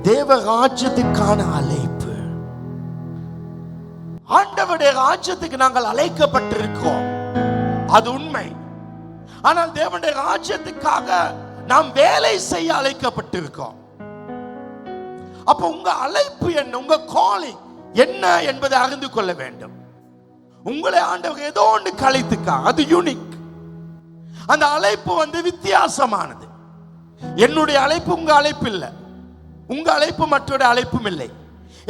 தேவ ராஜ்யத்துக்கான அழைப்பு. ஆண்டவருடைய ராஜ்யத்துக்கு நாங்கள் அழைக்கப்பட்டிருக்கிறோம், அது உண்மை. ஆனால் தேவனுடைய ராஜ்யத்துக்காக நாம் வேலை செய்ய அழைக்கப்பட்டிருக்கோம். அப்ப உங்க அழைப்பு என்ன, உங்க காலிங் என்ன என்பதை அறிந்து கொள்ள வேண்டும். உங்களை ஆண்டவர் ஏதோ ஒன்று கலைத்துக்கா, அது யூனிக். அந்த அழைப்பு வித்தியாசமானது. என்னுடைய அழைப்பு உங்க அழைப்பு இல்லை, உங்க அழைப்பு மற்றொரு அழைப்பும் இல்லை.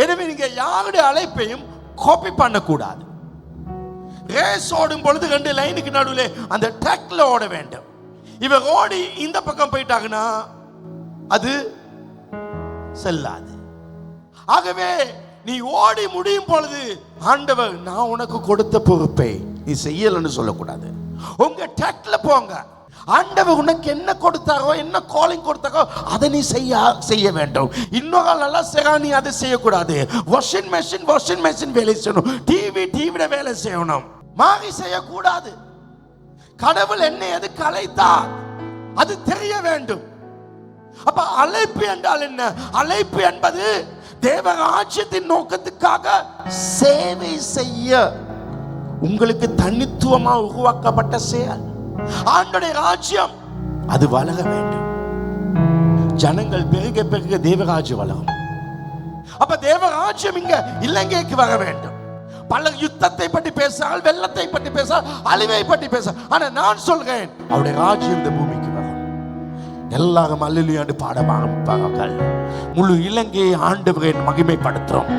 எனவே நீங்க யாருடைய அழைப்பையும் காப்பி பண்ணக்கூடாது. ரேஸ் ஓடும் பொழுது 2 லைனுக்கு நடுவில் அந்த ட்ராக்ல ஓட வேண்டும். இவ ஓடி இந்த பக்கம் போயிட்டாங்கன்னா அது செல்லாது. ஆகவே நீ ஓடி முடியும் பொழுது ஆண்டவர் நான் உனக்கு கொடுத்த பொறுப்பை நீ செய்யலன்னு சொல்லக்கூடாது. உங்க ட்ராக்ல போங்க. ஆண்டவர் உனக்கு என்ன கொடுத்தாரோ, என்ன காலிங் கொடுத்தாரோ அதை நீ செய்ய வேண்டும். இன்னொரு நல்லா செய்ய நீ அதை செய்யக்கூடாது. வாஷிங் மெஷின் வேலை செய்யணும், டிவிட வேலை செய்யணும், மாறி செய்யக்கூடாது. கடவுள் என்ன எதுக்கு அழைத்தார் அது தெரிய வேண்டும். அப்ப அழைப்பு என்றால் என்ன? அழைப்பு என்பது தேவ ராஜ்யத்தின் நோக்கத்துக்காக சேவை செய்ய உங்களுக்கு தனித்துவமாக உருவாக்கப்பட்ட செயல். ஆண்டவருடைய ராஜ்யம் அது வளர வேண்டும். ஜனங்கள் பெருக பெருக தேவராஜ்யம் வளரும். அப்ப தேவராஜ்யம் இங்க இலங்கைக்கு வர வேண்டும். பல யுத்தத்தை பற்றி பேசுறாள், வெள்ளத்தை பற்றி பேசுறாள், அழிவை பற்றி பேச. ஆனா நான் சொல்றேன், அவருடைய ராஜ்யம் இந்த பூமிக்கு வரும். எல்லாரும் அல்லேலூயா பாட ஆரம்பிப்பார்கள். முழு இலங்கையை ஆண்டவரை மகிமைப்படுத்தும்,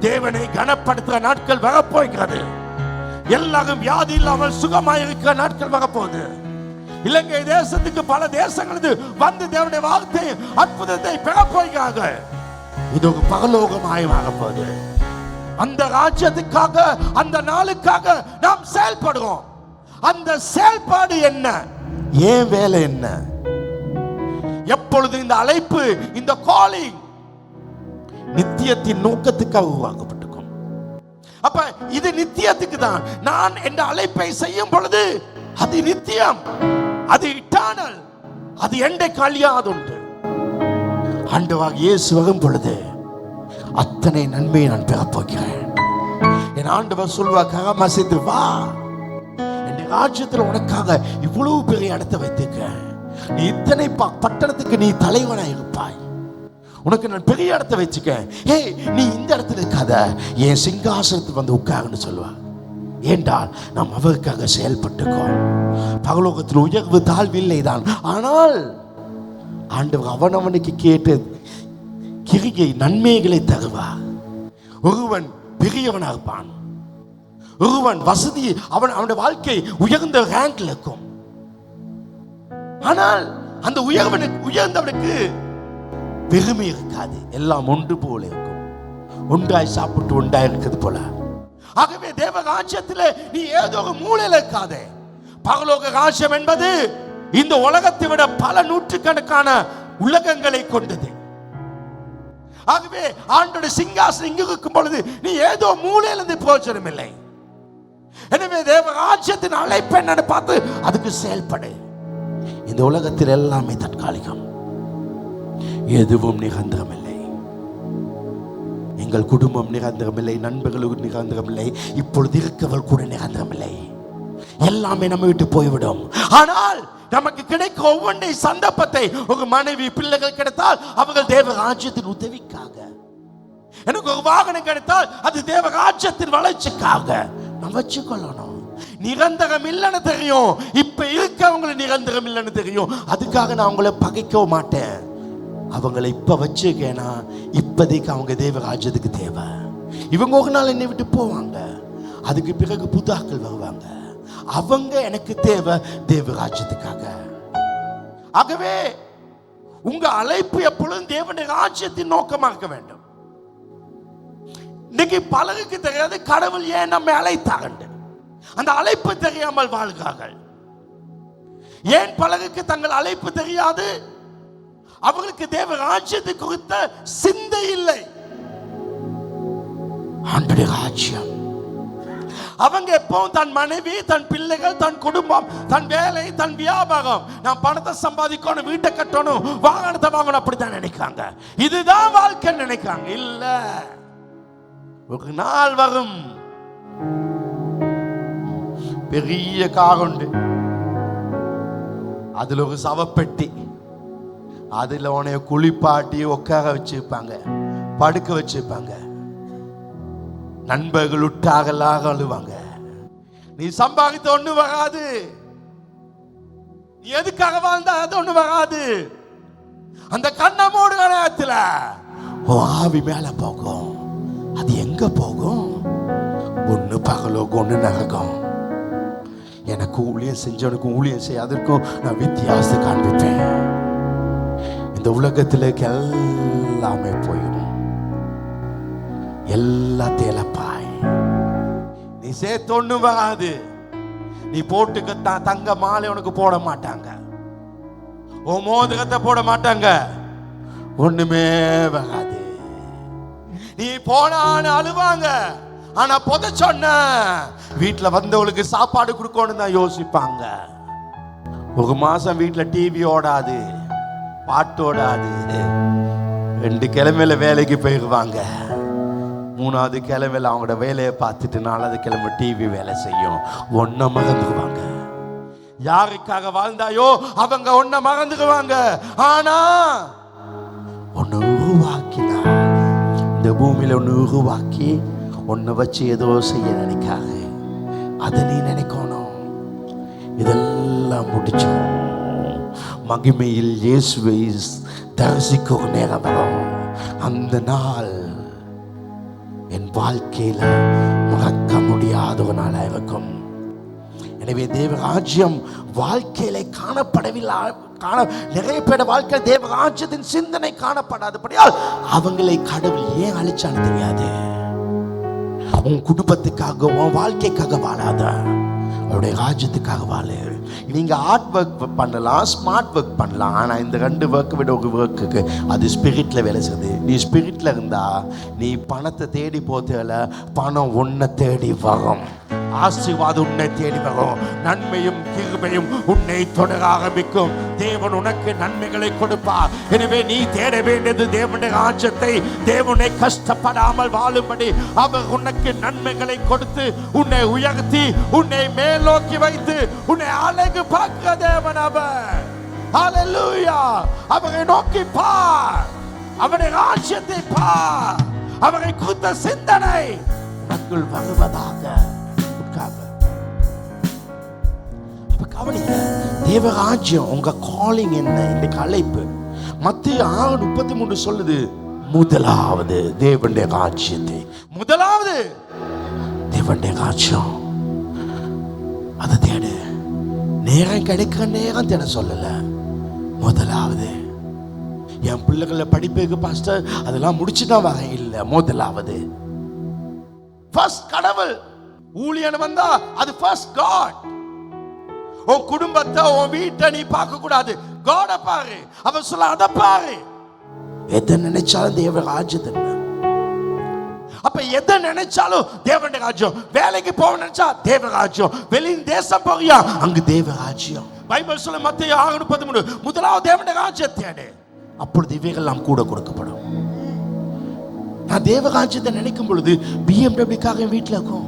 தேவனை கனப்படுத்துகிற நாட்கள் வரப்போகிறது. எல்லாரும் வியாதி இல்லாமல் சுகமாய் இருக்கிற நாட்கள் வரப்போகுது. இலங்கை தேசத்துக்கு பல தேசங்களுக்கு வந்து தேவனுடைய வார்த்தை அற்புதத்தை பெற போகிறார்கள். இது ஒரு பரலோகமாய் வரப்போகுது. அந்த ராஜ்யத்துக்காக, அந்த நாளுக்காக நாம் செயல்படுவோம். அந்த செயல்பாடு என்ன, ஏன் வேலை என்ன? எப்பொழுது இந்த அழைப்பு, இந்த காலிங் நித்தியத்தின் நோக்கத்துக்காக உருவாக்கப்பட்டிருக்கும். அப்ப இது நித்தியத்துக்கு தான். நான் இந்த அழைப்பை செய்யும் பொழுது அது நித்தியம், அது இட்டர்னல், அது என்றைக்கு அழியாதுண்டு. ஆண்டவராகிய இயேசு வரும் பொழுது அத்தனை நன்மையை நான் பெறப் போகிறேன். என் ஆண்டவர் சொல்வார், கரமசைத்து வா, என் ராஜ்யத்தில் உனக்காக இவ்வளவு பெரிய இடத்தை வைத்திருக்கேன். நீ இத்தனை பட்டணத்துக்கு நீ தலைவனா இருப்பாய். உனக்கு நான் பெரிய இடத்தை வச்சுக்கேன். ஏய், நீ இந்த இடத்துல இருக்காத, என் சிங்காசனத்துக்கு வந்து உட்காருன்னு சொல்லுவார். ஏண்டால் நாம் அவருக்காக செயல்பட்டுக்கோம். பரலோகத்தில் உயர்வு தாழ்வு இல்லை தான். ஆனால் ஆண்டவர் அவனவனுக்கு கேட்டு கிரியை நன்மைகளை தருவார். ஒருவன் பெரியவனாக இருப்பான், ஒருவன் வசதி, அவனுடைய வாழ்க்கை உயர்ந்த ரேங்க்ல இருக்கும். ஆனால் அந்த உயர்ந்தவனுக்கு பெருமை இருக்காது. எல்லாம் ஒன்று போல இருக்கும், ஒன்றாய் சாப்பிட்டு ஒன்றாய் இருக்கிறது போல. ஆகவே தேவ ராஜ்யத்தில் நீ ஏதோ ஒரு மூலையில் இருக்காதே. பரலோக ராஜ்யம் என்பது இந்த உலகத்தை விட பல நூற்றுக்கணக்கான உலகங்களை கொண்டது. ஆகவே ஆண்டோட சிங்காசனம் இங்கு இருக்கும் பொழுது நீ ஏதோ மூலையிலிருந்து பிரயோஜனம் இல்லை. எனவே தேவ ராஜ்யத்தின் அழைப்பு என்னன்னு பார்த்து அதுக்கு செயல்படு. இந்த உலகத்தில் எல்லாமே தற்காலிகம், எதுவும் நிரந்தரமில்லை. எங்கள் குடும்பம் நிரந்தரமில்லை, நண்பர்களுக்கு நிரந்தரமில்லை, இப்பொழுது இருக்கவள் கூட நிரந்தரமில்லை. எல்லாமே நம்ம விட்டு போய்விடும். ஆனால் நமக்கு கிடைக்கும் ஒவ்வொன்றை சந்தர்ப்பத்தை, ஒரு மனைவி பிள்ளைகள் கிடைத்தால் அவர்கள் தேவ ராஜ்யத்தின் உதவிக்காக, எனக்கு ஒரு வாகனம் கிடைத்தால் அது தேவ ராஜ்யத்தின் வளர்ச்சிக்காக நம்ம வச்சுக்கொள்ளணும். நிரந்தரம் இல்லைன்னு தெரியும், இப்ப இருக்கவங்களை நிரந்தரம் இல்லைன்னு தெரியும், அதுக்காக நான் அவங்களை பகைக்கவும் மாட்டேன். அவங்களை இப்ப வச்சுக்கேனா இப்போதைக்கு அவங்க தேவ ராஜ்யத்துக்கு தேவை. இவங்க ஒரு நாள் என்னை விட்டு போவாங்க, அதுக்கு பிறகு புதாக்கள் வருவாங்க, அவங்க எனக்கு தேவை தேவ ராஜ்யத்துக்காக. ஆகவே உங்க அழைப்பு எப்பொழுதும் தேவனுடைய ராஜ்யத்தின் நோக்கமாக இருக்க வேண்டும். இன்னைக்கு பலருக்கு தெரியாது கடவுள் ஏன் நம்மை அழைத்தாங்க, அந்த அழைப்பு தெரியாமல் வாழ்கிறார்கள். ஏன் பலருக்கு தங்கள் அழைப்பு தெரியாது? அவர்களுக்கு தேவ ராஜ்யத்தை குறித்த சிந்தை இல்லை. ஆண்டவருடைய ராஜ்யம், அவங்க எப்பவும் தன் மனைவி, தன் பிள்ளைகள், தன் குடும்பம், தன் வேலை, தன் வியாபாரம், நான் பணத்தை சம்பாதிக்கணும், வீட்டை கட்டணும், வாகனத்தை வாங்கணும், அப்படித்தான் நினைக்காங்க. இதுதான் வாழ்க்கை நினைக்காங்க. இல்ல, ஒரு நாள் வரும், பெரிய கார் உண்டு, அதுல ஒரு சவப்பெட்டி, அதுல உனைய குளிப்பாட்டி உட்கார வச்சிருப்பாங்க, படுக்க வச்சிருப்பாங்க. நண்பர்கள் உற்றாகலாக அழுவாங்க. நீ சம்பாதித்த ஒண்ணு வராது, நீ எதுக்காக வாழ்ந்தா அது ஒண்ணு வராது. அந்த கண்ணை மூடுற நேரத்துல ஆவி மேல போகும். அது எங்க போகும்? ஒண்ணு பகலோகம், ஒண்ணு நரகம். எனக்கு ஊழியம் செஞ்சவனுக்கும் ஊழியம் செய்யாதற்கும் நான் வித்தியாசத்தை காண்பிப்பேன். இந்த உலகத்துல எல்லாமே போயிடும். எல்லாத்தையும் இழப்பாய். நீ சேர்த்து ஒண்ணு வராது. நீ போட்டுக்கத்தான் தங்க மாலை உனக்கு போட மாட்டாங்க, உன் மோதிரத்தை போட மாட்டாங்க, ஒண்ணுமே வராது. நீ போனான்னு அழுவாங்க. ஆனா பொத சொன்ன வீட்டுல வந்தவளுக்கு சாப்பாடு கொடுக்கணும் தான் யோசிப்பாங்க. ஒரு மாசம் வீட்டுல டிவி ஓடாது, பாட்டு ஓடாது. 2 கிழமையில வேலைக்கு போயிடுவாங்க. 3வது கிழமையில அவங்களோட வேலையை பார்த்துட்டு 4வது கிழமை டிவி வேலை செய்யும். ஒன்ன மறந்துடுவாங்க. யாருக்காக வாழ்ந்தாயோ அவங்க ஒன்ன மறந்துடுவாங்க. ஆனா ஒன்னு உருவாக்கினா, இந்த பூமியில ஒன்னு உருவாக்கி ஒன்ன வச்சு ஏதோ செய்ய நினைக்காது. அதை நீ நினைக்கணும். இதெல்லாம் முடிச்சோம், மகிமையில் இயேசுவை தரிசிக்க நேரம் வரும். அந்த நாள் என் வாழ்க்கையில மறக்க முடியாத ஒரு நாளாக இருக்கும். எனவே தேவராஜ்யம் வாழ்க்கையில காணப்படவில்லை. நிறைய பேர் வாழ்க்கை தேவராஜ்யத்தின் சிந்தனை காணப்படாதபடியால் அவங்களை கடவுள் ஏன் அழிச்சான்னு தெரியாது. உன் குடும்பத்துக்காக, உன் வாழ்க்கைக்காக வாழாத, அவருடைய ராஜ்யத்துக்காக வாழு. நீங்க ஹார்ட் ஒர்க் பண்ணலாம், ஸ்மார்ட் ஒர்க் பண்ணலாம். ஆனா இந்த 2 ஒர்க்கை விட ஒரு ஒர்க்குக்கு அது ஸ்பிரிட்ல வேலை செய்யுது. நீ ஸ்பிரிட்ல இருந்தா நீ பணத்தை தேடி போதேல, பணம் உன்னை தேடி வரும். ஆசீர்வாதம் உன்னை தேடி வரும். நன்மையும் கிருபையும் உன்னை தொடர ஆரம்பிக்கும். தேவன் உனக்கு நன்மைகளை கொடுப்பார். எனவே நீ தேட வேண்டியது தேவனுடைய ராஜ்யத்தை. தேவனை கஷ்டப்படாமல் வாழும்படி அவர் உனக்கு நன்மைகளை கொடுத்து உன்னை உயர்த்தி உன்னை மேல் நோக்கி வைத்து உன்னை அழகு பார்க்கிற தேவன் அவர். ஹல்லேலூயா! அவரை நோக்கி பார், அவருடைய ராஜ்யத்தை பார், அவரை குறித்த சிந்தனை உனக்குள் வருவதாக. தேவராஜ்யம் உங்க காலிங் என்ன? இந்த அழைப்பு மத்தேயு 6:33 சொல்லுது, முதலாவது தேவனுடைய ராஜ்யத்தை, முதலாவது தேவனுடைய ராஜ்யம், அதை தேடு. நேரம் கிடைக்கிற நேரம் தேட சொல்லல. முதலாவது என் பிள்ளைகளை படிப்புக்கு பாஸ்டர் அதெல்லாம் முடிச்சுதான் வர இல்லை. முதலாவது ஃபர்ஸ்ட் கடவுள். ஊழியன் வந்தா அது ஃபர்ஸ்ட் காட். உன் குடும்பத்தை, உன் வீட்டை நீ பார்க்க கூடாது, காட பாரு. அவன் சொல்ல அத பாரு. எதை நினைச்சாலும் தேவ ராஜ்யத்தை. அப்ப எதை நினைச்சாலும் தேவனுடைய ராஜ்யம். வேலைக்கு போக நினைச்சா தேவ ராஜ்யம். வெளி தேசம் போறியா, அங்கு தேவ ராஜ்யம். பைபிள் சொல்ல மத்தேயு 6:33 முதலாவது தேவனுடைய ராஜ்யத்தை தேடு, அப்பொழுது இவைகள் எல்லாம் கூட கொடுக்கப்படும். நான் தேவ ராஜ்யத்தை நினைக்கும் பொழுது BMW வீட்டுல இருக்கும்,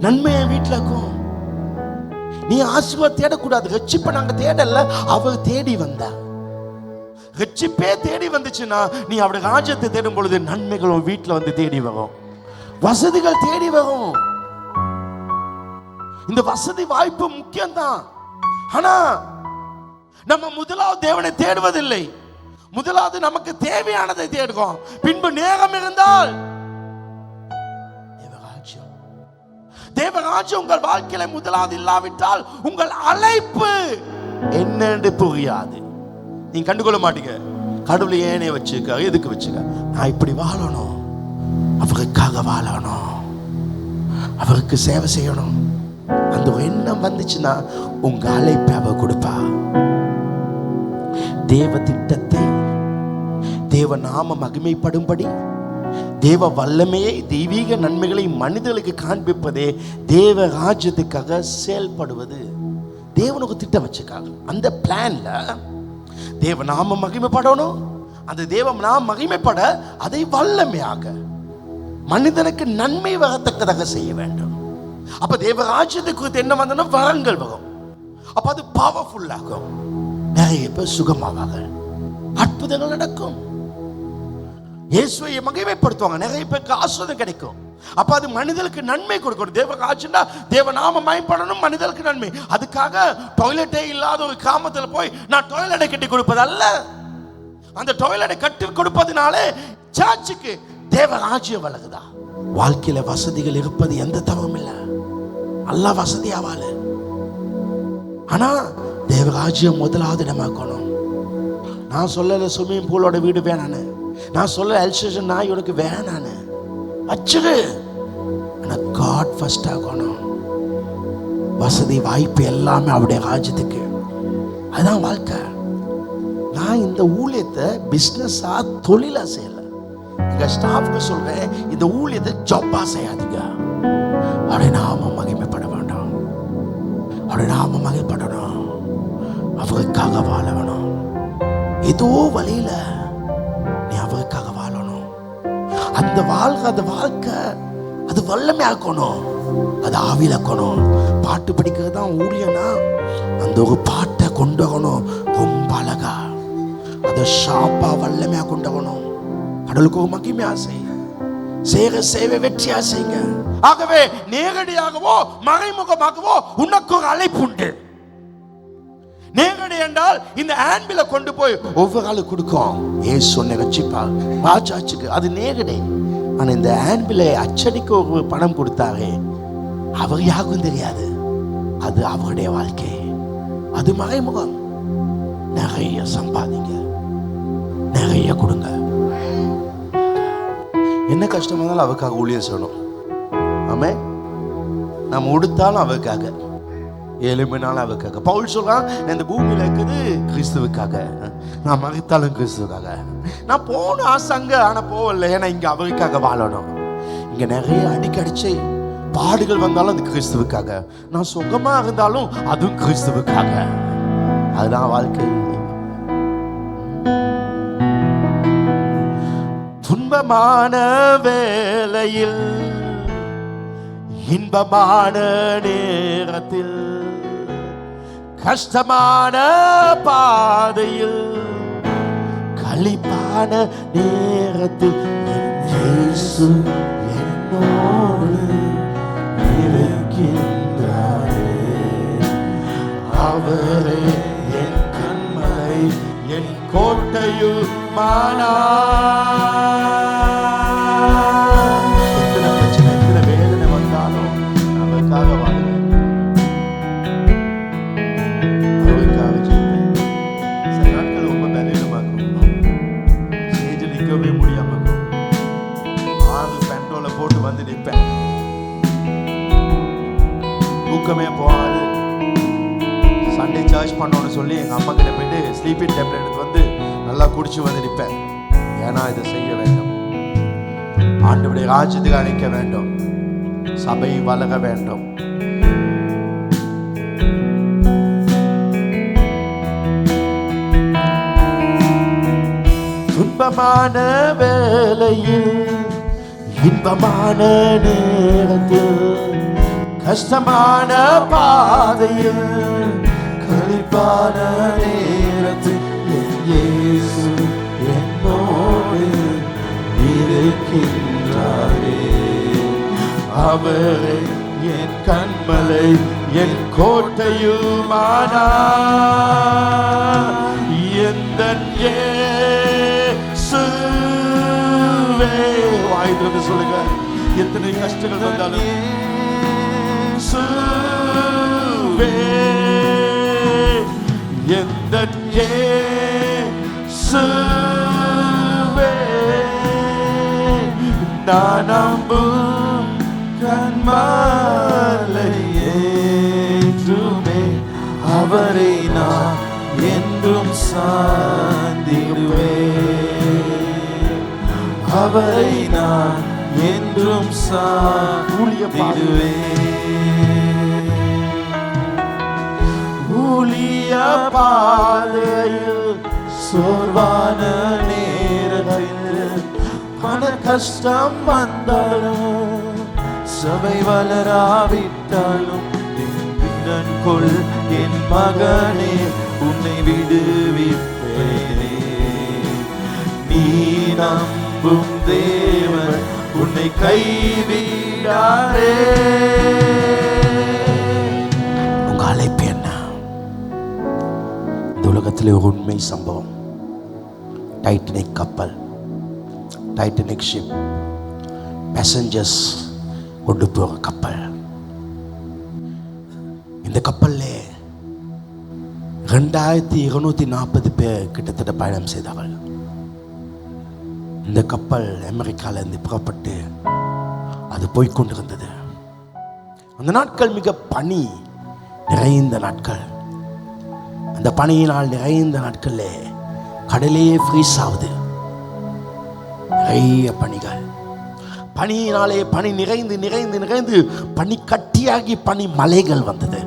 நன்மை வீட்டுல இருக்கும். நீ ஆசீர்வாதம் தேடக்கூடாது. ரட்சிப்பை நாங்க தேடல, அவர் தேடி வந்தா. ரட்சிப்பே தேடி வந்துச்சுன்னா நீ அவருடைய ராஜ்யத்தை தேடும் பொழுது நன்மைகளும் வீட்டுல வந்து தேடி வரும், வசதிகள் தேடி வரும். இந்த வசதி வாய்ப்பு முக்கியம்தான். ஆனா நம்ம முதலாவது தேவனை தேடுவதில்லை. முதலாவது நமக்கு தேவையானதை தேடுவோம். பின்பு நேரம் இருந்தால் தேவராஜ்யம் உங்கள் வாழ்க்கையில முதலாவது இல்லாவிட்டால் உங்கள் அழைப்பு என்னன்னு புரியாது. நீங்க கண்டுகொள்ள மாட்டீங்க. கடவுளை ஏனே வச்சுக்க, எதுக்கு வச்சுக்க? நான் இப்படி வாழணும், அவருக்காக வாழணும், அவருக்கு சேவை செய்யணும். அந்த எண்ணம் வந்துச்சுன்னா உங்க அழைப்பை அவர் கொடுப்பா. தேவ திட்டத்தை, தேவ நாம மகிமைப்படும்படி தேவ வல்லமையை, தெய்வீக நன்மைகளை மனிதர்களுக்கு காண்பிப்பதே தேவ ராஜ்யத்துக்காக செயல்படுவது. தேவனுக்கு திட்டம் வச்சுக்காங்க. அந்த பிளான்ல தேவ நாம மகிமைப்படணும். அந்த தேவ நாம மகிமைப்பட அதை வல்லமையாக மனிதனுக்கு நன்மை வரத்தக்கதாக செய்ய வேண்டும். அப்ப தேவ ராஜ்யத்தை குறித்து என்ன வந்தோம்னா வரங்கள் வரும். அப்ப அது பவர்ஃபுல்லாகும். நிறைய பேர் சுகமாவாங்க, அற்புதங்கள் நடக்கும், இயேசுவை மகிமைப்படுத்துவாங்க, நிறைய பேருக்கு ஆசீர்வாதம் கிடைக்கும். அப்ப அது மனிதனுக்கு நன்மை கொடுக்கணும். தேவ ராஜ்யம்னா தேவ நாம மகிமைப்படணும், மனிதனுக்கு நன்மை. அதுக்காக டாய்லெட்டே இல்லாத ஒரு கிராமத்தில் போய் நான் டாய்லெட்டை கட்டி கொடுப்பது அல்ல. அந்த டாய்லெட்டை கட்டி கொடுப்பதனாலே சர்ச்சுக்கு தேவ ராஜ்யம் வளருதா? வாழ்க்கையில வசதிகள் இருப்பது எந்த தவறும் இல்லை. அல்ல வசதியா வாழ, ஆனா தேவ ராஜ்யம் முதலாவது நமக்கணும். நான் சொல்லல ஸ்விம்மிங் பூலோட வீடு வேணான்னு, நான் சொல்ல எல்சேஷன் நாய் உனக்கு வேணான்னு வச்சுரு. ஆனா காட் ஃபர்ஸ்ட் ஆகணும். வசதி வாய்ப்பு எல்லாமே அவருடைய ராஜ்யத்துக்கு. அதுதான் வாழ்க்கை. நான் இந்த ஊழியத்தை பிஸ்னஸா தொழிலா செய்யல. எங்க ஸ்டாஃப்க்கு சொல்றேன், இந்த ஊழியத்தை ஜாப்பா செய்யாதீங்க. அவருடைய நாம மகிமைப்பட வேண்டாம், அவருடைய நாம மகிமைப்படணும், அவருக்காக வாழ வேணும். ஏதோ வழியில நீ அவருக்காக வாழணும். அந்த வாழ்க்கை அது வல்லமையாக்கணும், அது ஆவிலாக்கணும். பாட்டு படிக்கிறது தான் ஊழியனா, அந்த ஒரு பாட்டை கொண்டு வரணும் ரொம்ப அழகா, அதை ஷாப்பா வல்லமையா கொண்டு வரணும். கடலுக்கு ஒரு மகிமையா செய்ய சேவை வெற்றியா செய்யுங்க. ஆகவே நேரடியாகவோ மறைமுகமாகவோ உனக்கு ஒரு அழைப்பு உண்டு. நேரடி என்றால் இந்த ஆன்பில கொண்டு போய் ஒவ்வொரு ஆளு கொடுக்கும். ஏசு நிகழ்ச்சிப்பார் ராஜாச்சுக்கு, அது நேரடி. ஆனா இந்த ஆன்பில அச்சடிக்க ஒரு பணம் கொடுத்தாரே, அவர் யாருக்கும் தெரியாது. அது அவருடைய வாழ்க்கை, அது மறைமுகம். நிறைய சம்பாதிங்க, நிறைய கொடுங்க. என்ன கஷ்டமா இருந்தாலும் அவருக்காக ஊழியம் செய்யணும். ஆமே, நம்ம உடுத்தாலும் அவருக்காக, எலும்பினாலும் அவருக்காக. பவுல் சொல்றான், இந்த பூமியில இருக்குது கிறிஸ்துவுக்காக, நான் மறித்தாலும் கிறிஸ்துவுக்காக. நான் போன ஆசங்க, ஆனா போகல, ஏன்னா இங்க அவருக்காக வாழணும். இங்க நிறைய அடிக்கடிச்சு பாடுகள் வந்தாலும் அது கிறிஸ்துவுக்காக, நான் சுகமா இருந்தாலும் அதுவும் கிறிஸ்துவுக்காக. அதுதான் வாழ்க்கை. துன்பமான வேளையில், இன்பமான நேரத்தில், கஷ்டமான பாதையில், களிப்பான நேரத்தில் இயேசு என்னோடு இருக்கின்றாரே. அவரே என் கண்மலை, என் கோட்டையுமானா. எத்தனை பிரச்சனை, எத்தனை வேதனை வந்தாலும் அவருக்காக வாழ்வேன், அவருக்காக ஜெயிப்பேன். சில நாட்கள் ரொம்ப பலவீனமாக்கும், ஸ்டேஜில் நிற்கவே முடியாம இருக்கும். 6 பெட்ரோலை போட்டு வந்து நிற்பேன், தூக்கமே போகாது. சண்டே சர்ச் பண்ணோன்னு சொல்லி எங்கள் அம்மா கிட்ட போயிட்டு ஸ்லீப்பிங் டேப்லெட் எடுத்து வந்து நல்லா குடிச்சு வந்து நிற்பேன். ஏன்னா இதை செய்ய வேண்டும், ஆண்டவருடைய ராஜ்யத்துக்கு அழைக்க வேண்டும், சபை வளர வேண்டும். துன்பமான வேளையில், இன்பமான நேரத்தில், கஷ்டமான பாதையில், களிப்பான நேரத்தில் இயேசு என்னோடு இருக்கின்றாரே. அவரே என் கண்மலை, என் கோட்டையுமானா. எந்தன் இயேசுவே, வாய் திறந்து சொல்லுங்க, எத்தனை கஷ்டங்கள் வந்தாலும் இயேசுவே, எந்தன் இயேசுவே, நான் நம்பும் கண்மலையேற்றுமே, அவரை நான் என்றும் சார்ந்திடுவேன். அவரை நான் என்றும் சாதிடுவேன். ஊழிய பாதையில் சோர்வான நேரத்தில் பண கஷ்டம் வந்தாலும் சபை வளராவிட்டாலும் கொள் என் மகனே உன்னை விடுவிப்பேனே. நீ நம்பும் தேவன் உன்னை கைவிடாதே. உங்க அழைப்பு என்ன? இந்த உலகத்திலே ஒரு உண்மை சம்பவம். டைட்டானிக் கப்பல், டைட்டானிக் ஷிப், பேசஞ்சர்ஸ் கொண்டு போகிற கப்பல். இந்த கப்பல்ல 2240 பேர் கிட்டத்தட்ட பயணம் செய்தார்கள். இந்த கப்பல் அமெரிக்கால இருந்து புறப்பட்டு அது போய்கொண்டிருந்தது. அந்த நாட்கள் மிக பனி நிறைந்த நாட்கள். அந்த பனியினால் நிறைந்த நாட்கள்ல கடலே ஃப்ரீஸ் ஆகுது. நிறைய பனிகள், பனியினாலே பனி நிறைந்து நிறைந்து நிறைந்து பனி கட்டியாகி பனி மலைகள் வந்தது.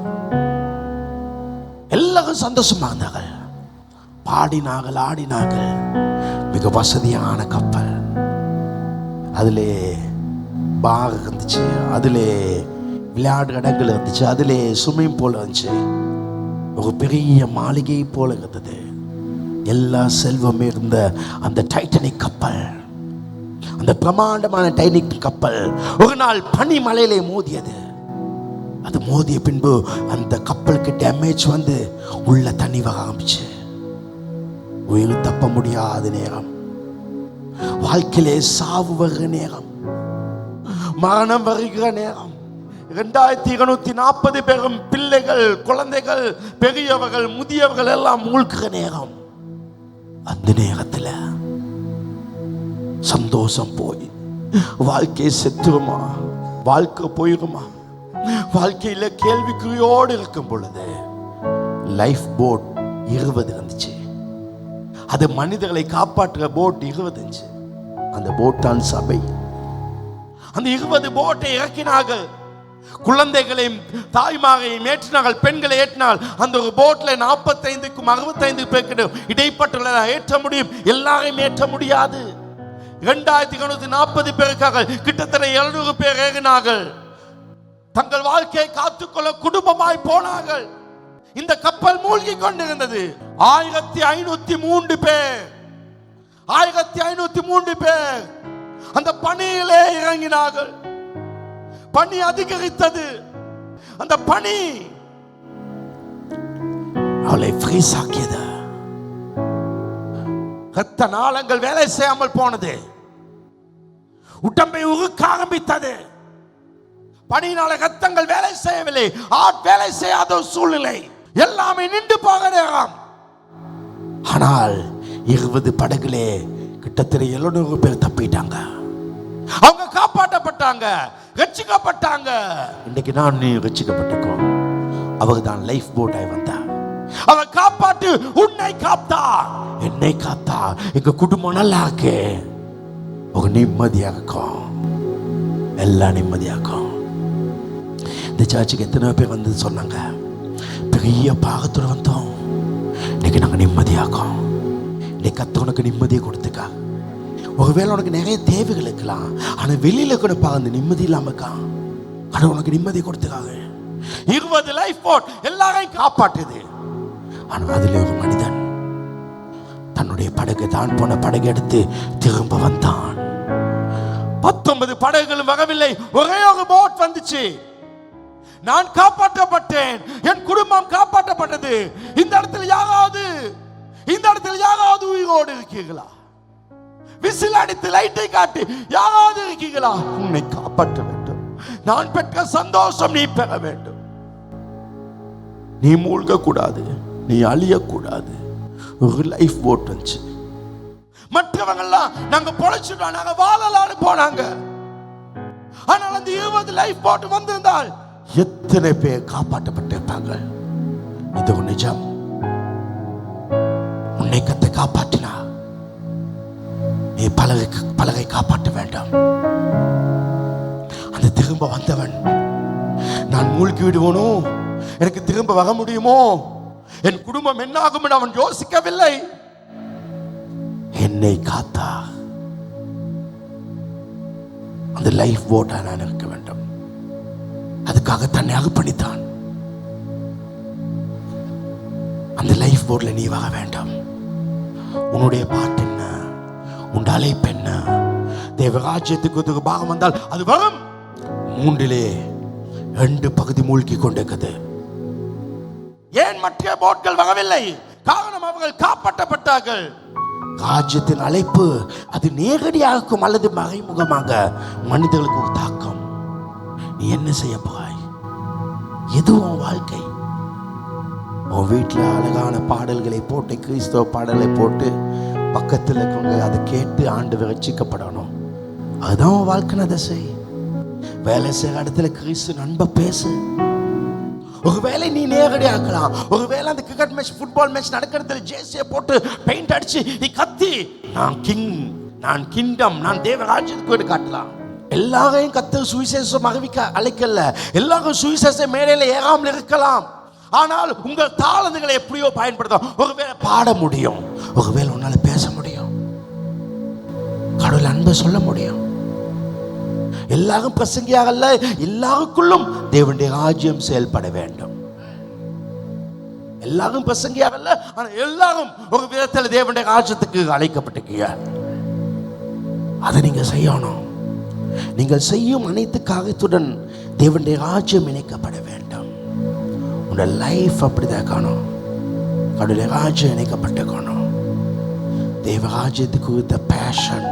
எல்லாரும் சந்தோஷமா இருந்தார்கள், பாடினார்கள், ஆடினார்கள். மிக வசதியான கப்பல். அதிலே பார் இருந்துச்சு, அதிலே விளையாடு இடங்கள் இருந்துச்சு, அதிலே ஸ்விம்மிங் பூல் இருந்துச்சு, ஒரு பெரிய மாளிகை போல இருந்தது. எல்லா செல்வம் இருந்த அந்த டைட்டானிக் கப்பல், அந்த பிரமாண்டமான டைட்டானிக் கப்பல் ஒரு நாள் பனி மலையிலே மோதியது. அது மோதிய பின்பு அந்த கப்பலுக்கு டேமேஜ் வந்து உள்ள தண்ணி வர ஆரம்பிச்சு. உயிர் தப்ப முடியாத நேரம், வாழ்க்கையிலே சாவு வருகிற நேரம், மரணம் வருகிற நேரம். 2240 பேரும் பிள்ளைகள், குழந்தைகள், பெரியவர்கள், முதியவர்கள் எல்லாம் மூழ்கிற நேரம். அந்த நேரத்தில் சந்தோஷம் போய் வாழ்க்கை செத்துருமா, வாழ்க்கை போயிருமா, வாழ்க்கையில கேள்விக்குறியோடு இருக்கும் பொழுது லைஃப் போட் 20 இருந்துச்சு. அது மனிதர்களை காப்பாற்றுற போட் 20 இருந்துச்சு. அந்த போட் தான் சபை. அந்த 20 போட்டை இறக்கினார்கள். குழந்தைகளையும் தாய்மாரையும் ஏற்றினார்கள், பெண்களை ஏற்றினால் அந்த ஒரு போட்ல 45க்கும் 65 பேருக்கு இடைப்பட்டுள்ள ஏற்ற முடியும், எல்லாரையும் ஏற்ற முடியாது. 2240 பேருக்காக கிட்டத்தட்ட 700 பேர் ஏறினார்கள். தங்கள் வாழ்க்கையை காத்துக்கொள்ள குடும்பமாய் போனார்கள். இந்த கப்பல் மூழ்கி கொண்டிருந்தது. 1503 பேர், 1503 பேர் அந்த பனியிலே இறங்கினார்கள். பனி அதிகரித்தது. அந்த பனி அவளை ஃப்ரீஸ் ஆக்கியது. ரத்த நாளங்கள் வேலை செய்யாமல் போனது. உடம்பை உருக்க ஆரம்பித்தது. பனியினால ரத்தங்கள் வேலை செய்யவில்லை, வேலை செய்யாத சூழ்நிலை, எல்லாமே நின்று போக நேரம். ஆனால் 20 படகுலே கிட்டத்தட்ட 700 பேர் தப்பிட்டாங்க. அவங்க காப்பாற்றப்பட்டாங்க, ரட்சிக்கப்பட்டாங்க. இன்னைக்கு நான் நீ ரட்சிக்கப்பட்டிருக்கோ. அவர் தான் லைஃப் போட்டாய் வந்தார். அவர் காப்பாற்று, உன்னை காத்தா, என்னை காத்தா. எங்க குடும்பம் நல்லா இருக்கு, ஒரு நிம்மதியா இருக்கும், எல்லாம் நிம்மதியா இருக்கும். இந்த சர்ச்சுக்கு எத்தனை பேர் வந்து சொன்னாங்க, பெரிய பாகத்தோட வந்தோம், இன்னைக்கு நாங்கள் நிம்மதியாக்கும். இன்னைக்கு கத்த உனக்கு நிம்மதியை கொடுத்துக்கா. ஒருவேளை உனக்கு நிறைய தேவைகள் இருக்கலாம், ஆனா வெளியில கூட பாருங்க நிம்மதி இல்லாம இருக்கா. ஆனா உனக்கு நிம்மதி கொடுத்துக்காங்க. 20 லைஃப் போட் எல்லாரையும் காப்பாற்றுது. ஆனா அதுல ஒரு மனிதன் தன்னுடைய படகு, தான் போன படகு எடுத்து திரும்ப வந்தான். 19 படகுகளும் வரவில்லை, ஒரே ஒரு போட் வந்துச்சு. நான் காப்பாற்றப்பட்டேன், என் குடும்பம் காப்பாற்றப்பட்டது. இந்த இடத்துல யாராவது உயிரோடு இருக்கீங்களா? விசில் அடித்து லைட்டை காட்டி யாராவது இருக்கீங்களா? உன்னை காப்பாற்ற வேண்டும். நான் பெற்ற சந்தோஷம் நீ பெற வேண்டும். நீ மூழ்க கூடாது, நீ அழியக்கூடாது. ஒரு லைஃப் போட் வந்துச்சு. மற்றவங்க எல்லாம் நாங்க பொழைச்சிட்டோம், நாங்க வாழலான்னு போனாங்க. ஆனால் அந்த 20 லைஃப் போட் வந்திருந்தால் எத்தனை பேர் காப்பாற்றப்பட்டிருப்பாங்க? இது ஒரு நிஜம். உன்னை கத்த காப்பாற்றினா நீ பலகை காப்பாற்ற வேண்டாம். அந்த திரும்ப வந்தவன், நான் மூழ்கி விடுவோனோ, எனக்கு திரும்ப வர முடியுமோ, என் குடும்பம் என்ன ஆகும் என்று அவன் யோசிக்கவில்லை. என்னை காத்தா. அந்த லைஃப் போட்டா நான் இருக்க வேண்டும். அதுக்காக தன்னை அர்ப்பணித்தான். அந்த லைஃப் போர்ட்ல நீ வர வேண்டாம். உன்னுடைய பாட்டு என்ன, உன் அழைப்பு என்ன? தேவராஜ்யத்துக்கு பாகம் வந்தால் அது வரும். 3 பகுதி மூழ்கி கொண்டிருக்கிறது. ஏன் மற்ற போட்கள் வரவில்லை? காரணம் அவர்கள் காப்பாற்றப்பட்டார்கள். ராஜ்யத்தின் அழைப்பு அது நேரடியாகும் அல்லது மறைமுகமாக மனிதர்களுக்கு ஒரு தாக்கம். நீ என்ன செய்ய போறாய்? எது உன் வாழ்க்கை? உன் வீட்டில் அழகான பாடல்களை போட்டு, கிறிஸ்தவ பாடலை போட்டு பக்கத்தில் இருக்கவங்க அதை கேட்டு ஆண்டவர் ரட்சிக்கப்படணும். அதுதான் உன் வாழ்க்கைன்னு அதை செய். வேலை செய்கிற இடத்துல கிறிஸ்து நண்ப பேசு. ஒருவேளை நீ நேரடியாக்கலாம். ஒருவேளை அந்த கிரிக்கெட் மேட்ச், ஃபுட்பால் மேட்ச் நடக்கிறதுல ஜேசியை போட்டு பெயிண்ட் அடிச்சு நீ கத்தி, நான் கிங், நான் கிங்டம், நான் தேவராஜ்யத்துக்கு காட்டலாம். எல்லாரையும் கர்த்தர் சுவிசேஷம் அறிவிக்க அழைக்கல. எல்லாரும் சுவிசேஷ மேடையில ஏறாமல் இருக்கலாம். ஆனால் உங்கள் தாளந்துகளை எப்படியோ பயன்படுத்தும். ஒருவேளை பாட முடியும், ஒருவேளை உன்னால பேச முடியும், கடவுள் அன்பை சொல்ல முடியும். எல்லாரும் பிரசங்கியாகல்ல, எல்லாருக்குள்ளும் தேவனுடைய ராஜ்யம் செயல்பட வேண்டும். எல்லாரும் பிரசங்கியாகல்ல, ஆனால் எல்லாரும் ஒரு விதத்தில் தேவனுடைய ராஜ்யத்துக்கு அழைக்கப்பட்டிருக்கீங்க. அதை நீங்க செய்யணும். நீங்கள் செய்யும் அனைத்து காரியத்துடன் தேவனுடைய ராஜ்யம் இணைக்கப்பட வேண்டும். உன்னோட லைஃப் அப்படிதான் காணும். கடவுளுடைய ராஜ்யம் இணைக்கப்பட்டிருக்கணும். தேவராஜ்யத்துக்கு குறித்த பேஷன்,